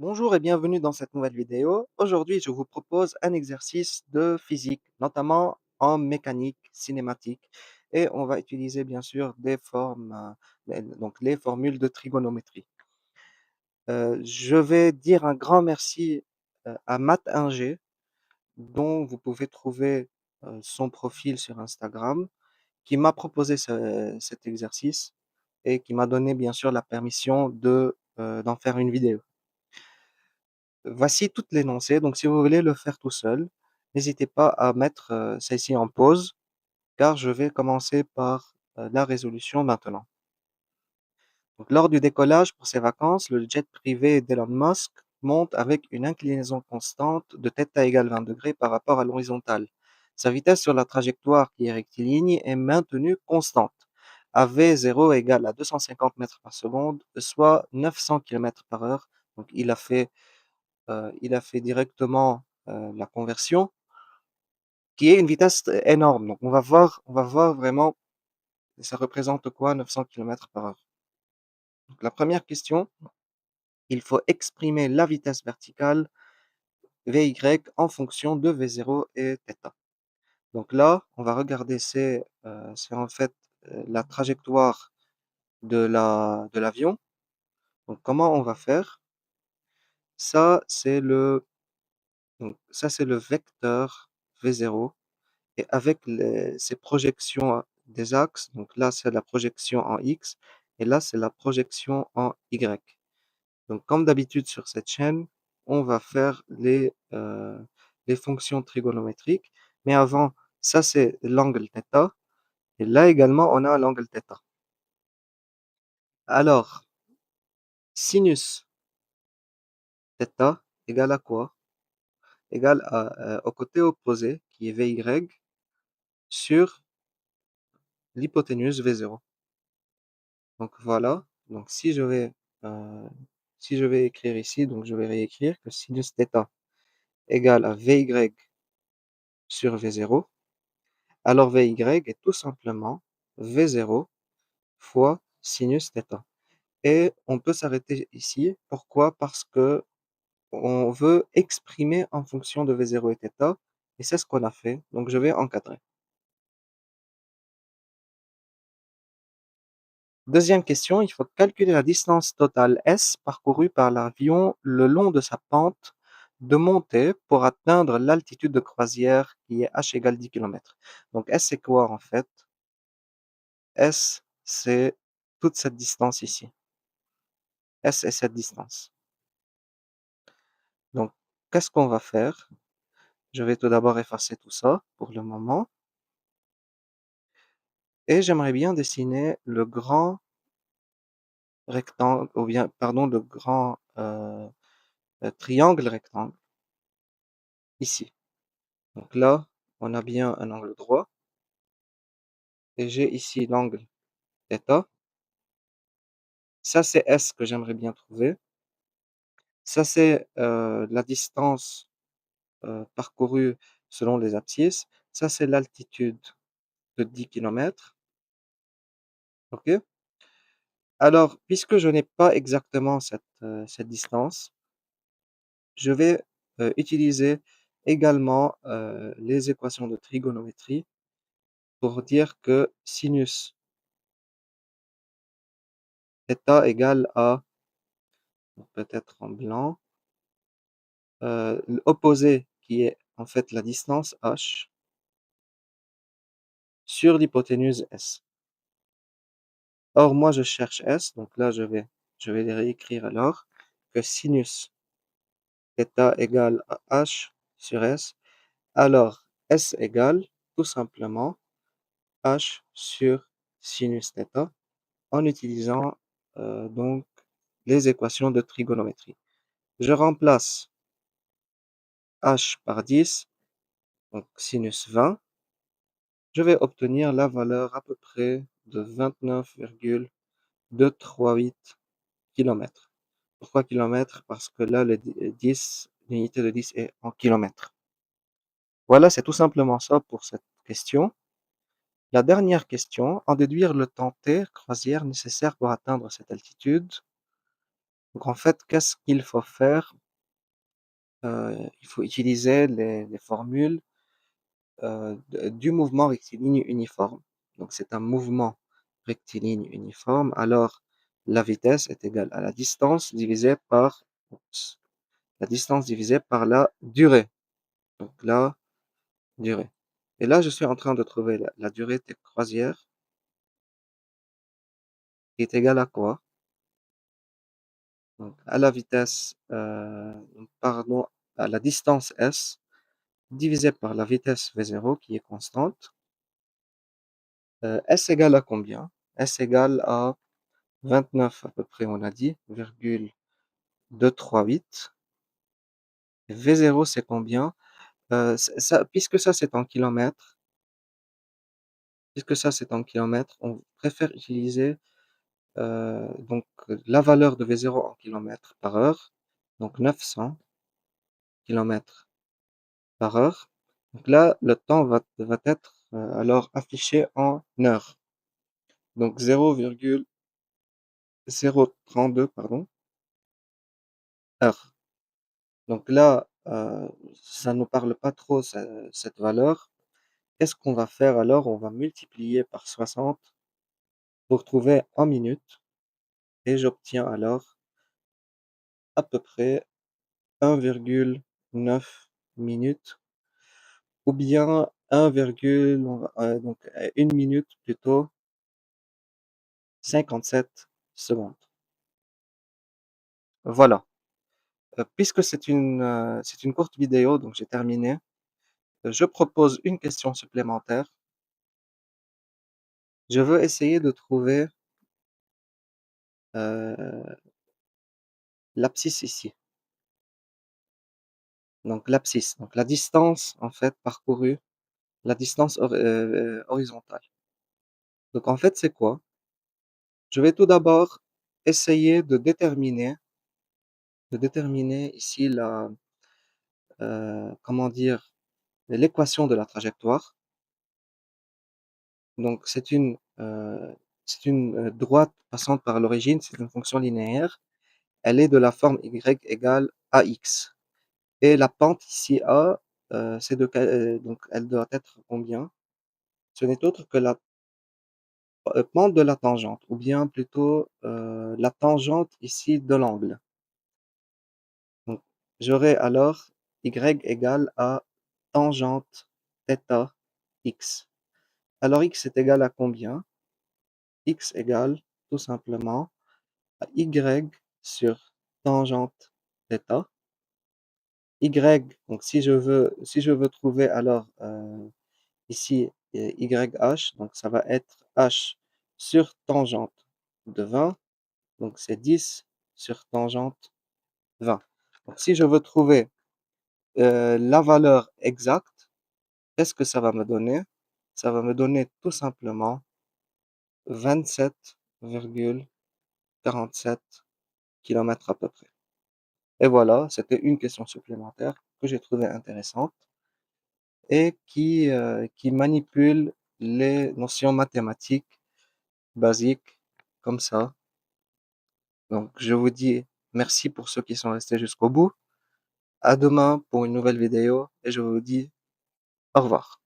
Bonjour et bienvenue dans cette nouvelle vidéo. Aujourd'hui, je vous propose un exercice de physique, notamment en mécanique cinématique. Et on va utiliser bien sûr des formes, donc les formules de trigonométrie. Je vais dire un grand merci à MathIngé, dont vous pouvez trouver son profil sur Instagram, qui m'a proposé cet exercice et qui m'a donné bien sûr la permission d'en faire une vidéo. Voici toute l'énoncé, donc si vous voulez le faire tout seul, n'hésitez pas à mettre, celle-ci en pause, car je vais commencer par, la résolution maintenant. Donc lors du décollage pour ses vacances, le jet privé d'Elon Musk monte avec une inclinaison constante de θ égale 20 degrés par rapport à l'horizontale. Sa vitesse sur la trajectoire qui est rectiligne est maintenue constante. AV0 égale à 250 mètres par seconde, soit 900 km par heure. Donc il a fait directement la conversion, qui est une vitesse énorme. Donc on va voir vraiment ça représente quoi 900 km par heure. Donc la première question, il faut exprimer la vitesse verticale Vy en fonction de V0 et θ. Donc là, on va regarder, c'est en fait la trajectoire de l'avion. Donc comment on va faire? Ça, c'est le, ça, c'est le vecteur V0. Et avec ces projections des axes, donc là c'est la projection en X et là c'est la projection en Y. Donc comme d'habitude sur cette chaîne, on va faire les fonctions trigonométriques, mais avant, ça c'est l'angle θ, et là également on a l'angle θ. Alors, sinus θ égale à quoi? Égale au côté opposé qui est Vy sur l'hypoténuse V0. Donc voilà, donc euh, si je vais écrire ici, donc je vais réécrire que sinus θ égale à Vy sur V0. Alors Vy est tout simplement V0 fois sinus θ. Et on peut s'arrêter ici. Pourquoi? Parce que on veut exprimer en fonction de V0 et θ, et c'est ce qu'on a fait. Donc je vais encadrer. Deuxième question, il faut calculer la distance totale S parcourue par l'avion le long de sa pente de montée pour atteindre l'altitude de croisière qui est h égale 10 km. Donc S c'est quoi en fait? S c'est toute cette distance ici. S est cette distance. Donc qu'est-ce qu'on va faire? Je vais tout d'abord effacer tout ça pour le moment. Et j'aimerais bien dessiner le grand rectangle, ou bien, pardon, le grand triangle rectangle ici. Donc là, on a bien un angle droit. Et j'ai ici l'angle θ. Ça, c'est S que j'aimerais bien trouver. Ça, c'est la distance parcourue selon les abscisses. Ça, c'est l'altitude de 10 km. OK? Alors, puisque je n'ai pas exactement cette distance, je vais utiliser également les équations de trigonométrie pour dire que sinus θ égale à, peut-être en blanc, l'opposé qui est en fait la distance h sur l'hypoténuse S. Or, moi, je cherche S, donc là, je vais les réécrire alors, que sinus θ égale à h sur S. Alors, S égale tout simplement h sur sinus θ en utilisant donc les équations de trigonométrie. Je remplace h par 10, donc sinus 20. Je vais obtenir la valeur à peu près de 29,238 km. Pourquoi kilomètres? Parce que là, l'unité de 10 est en kilomètres. Voilà, c'est tout simplement ça pour cette question. La dernière question, en déduire le temps t croisière nécessaire pour atteindre cette altitude. Donc en fait, qu'est-ce qu'il faut faire? Il faut utiliser les formules, du mouvement rectiligne uniforme. Donc c'est un mouvement rectiligne uniforme, alors la vitesse est égale à la distance divisée par oups, la distance divisée par la durée. Donc la durée. Et là, je suis en train de trouver la durée des croisières qui est égale à quoi? Donc à la vitesse, pardon, à la distance s divisé par la vitesse v0 qui est constante. S égale à combien? S égale à 29 à peu près, on a dit, virgule 238. V0 c'est combien? Ça, puisque ça c'est en kilomètres, on préfère utiliser donc la valeur de V0 en kilomètres par heure, donc 900 kilomètres par heure. Donc là, le temps va être alors affiché en heures. Donc 0,032 pardon, heures. Donc là, ça ne nous parle pas trop cette valeur. Qu'est-ce qu'on va faire alors? On va multiplier par 60 pour trouver en minutes et j'obtiens alors à peu près 1,9 minutes ou bien 1 minute plutôt 57 secondes. Voilà. Puisque c'est une courte vidéo, donc j'ai terminé, je propose une question supplémentaire. Je veux essayer de trouver euh, l'abscisse ici. Donc l'abscisse, donc la distance en fait parcourue, la distance horizontale. Donc en fait, c'est quoi? Je vais tout d'abord essayer de déterminer ici comment dire, l'équation de la trajectoire. Donc c'est une droite passant par l'origine, c'est une fonction linéaire. Elle est de la forme y égale ax. Et la pente ici a, donc elle doit être combien? Ce n'est autre que la pente de la tangente, ou bien plutôt la tangente ici de l'angle. Donc j'aurai alors y égale à tangente θ x. Alors x est égal à combien? X égale tout simplement à y sur tangente θ. Y, donc si je veux trouver alors ici YH, donc ça va être H sur tangente de 20, donc c'est 10 sur tangente 20. Donc si je veux trouver la valeur exacte, qu'est-ce que ça va me donner? Ça va me donner tout simplement 27,47 km à peu près. Et voilà, c'était une question supplémentaire que j'ai trouvée intéressante et qui manipule les notions mathématiques basiques comme ça. Donc, je vous dis merci pour ceux qui sont restés jusqu'au bout. À demain pour une nouvelle vidéo et je vous dis au revoir.